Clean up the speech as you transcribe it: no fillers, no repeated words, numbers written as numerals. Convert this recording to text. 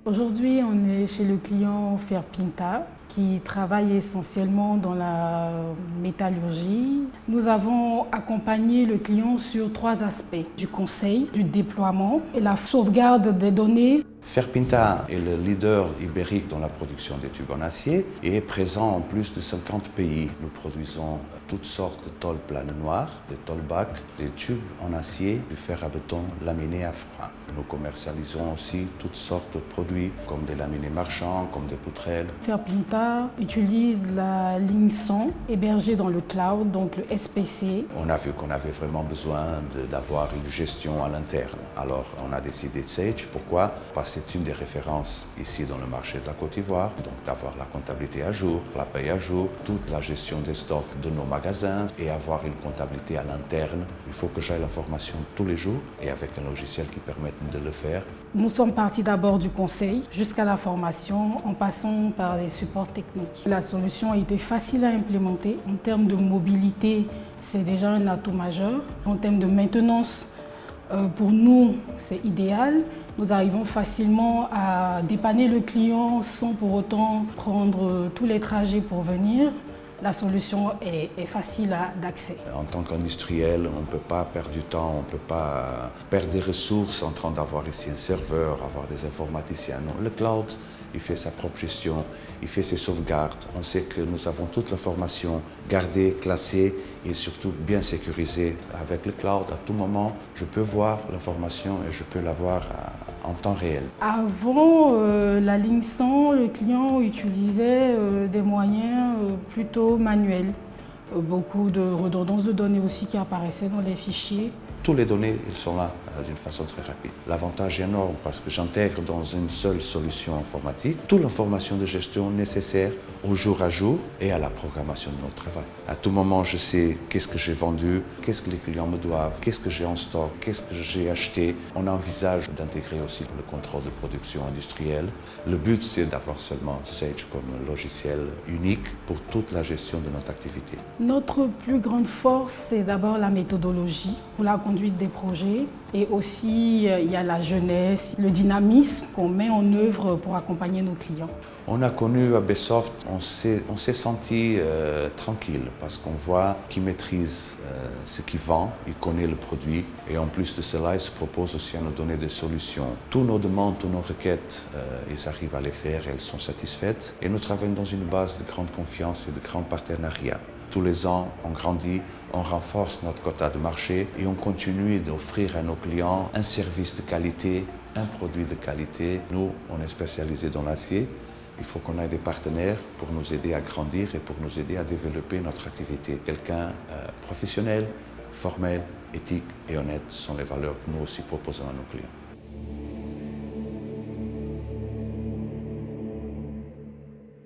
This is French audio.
Aujourd'hui, on est chez le client Ferpinta qui travaille essentiellement dans la métallurgie. Nous avons accompagné le client sur 3 aspects: du conseil, du déploiement et la sauvegarde des données. Ferpinta est le leader ibérique dans la production des tubes en acier et est présent en plus de 50 pays. Nous produisons toutes sortes de tôles planes noires, des tôles bacs, des tubes en acier, du fer à béton laminé à froid. Nous commercialisons aussi toutes sortes de produits comme des laminés marchands, comme des poutrelles. Ferpinta utilise la ligne 100 hébergée dans le cloud, donc le SPC. On a vu qu'on avait vraiment besoin d'avoir une gestion à l'interne. Alors on a décidé de Sage. Pourquoi? Parce que c'est une des références ici dans le marché de la Côte d'Ivoire. Donc d'avoir la comptabilité à jour, la paye à jour, toute la gestion des stocks de nos magasins et avoir une comptabilité à l'interne. Il faut que j'aie l'information tous les jours et avec un logiciel qui permette de le faire. Nous sommes partis d'abord du conseil jusqu'à la formation en passant par les supports techniques. La solution a été facile à implémenter. En termes de mobilité, c'est déjà un atout majeur. En termes de maintenance, pour nous, c'est idéal. Nous arrivons facilement à dépanner le client sans pour autant prendre tous les trajets pour venir. La solution est facile d'accès. En tant qu'industriel, on ne peut pas perdre du temps, on ne peut pas perdre des ressources en train d'avoir ici un serveur, avoir des informaticiens. Non, le cloud, il fait sa propre gestion, il fait ses sauvegardes. On sait que nous avons toute l'information gardée, classée et surtout bien sécurisée. Avec le cloud, à tout moment, je peux voir l'information et je peux la voir en temps réel. Avant la ligne 100, le client utilisait des moyens plutôt manuels. Beaucoup de redondance de données aussi qui apparaissaient dans les fichiers. Toutes les données, elles sont là d'une façon très rapide. L'avantage est énorme parce que j'intègre dans une seule solution informatique toute l'information de gestion nécessaire au jour à jour et à la programmation de notre travail. À tout moment, je sais qu'est-ce que j'ai vendu, qu'est-ce que les clients me doivent, qu'est-ce que j'ai en stock, qu'est-ce que j'ai acheté. On envisage d'intégrer aussi le contrôle de production industrielle. Le but, c'est d'avoir seulement Sage comme logiciel unique pour toute la gestion de notre activité. Notre plus grande force, c'est d'abord la méthodologie pour la conduite des projets. Et aussi, il y a la jeunesse, le dynamisme qu'on met en œuvre pour accompagner nos clients. On a connu à Bessoft, on s'est senti tranquille parce qu'on voit qu'il maîtrise ce qu'il vend, il connaît le produit et en plus de cela, il se propose aussi à nous donner des solutions. Toutes nos demandes, toutes nos requêtes, ils arrivent à les faire et elles sont satisfaites. Et nous travaillons dans une base de grande confiance et de grands partenariats. Tous les ans, on grandit, on renforce notre quota de marché et on continue d'offrir à nos clients un service de qualité, un produit de qualité. Nous, on est spécialisé dans l'acier. Il faut qu'on ait des partenaires pour nous aider à grandir et pour nous aider à développer notre activité. Quelqu'un professionnel, formel, éthique et honnête sont les valeurs que nous aussi proposons à nos clients.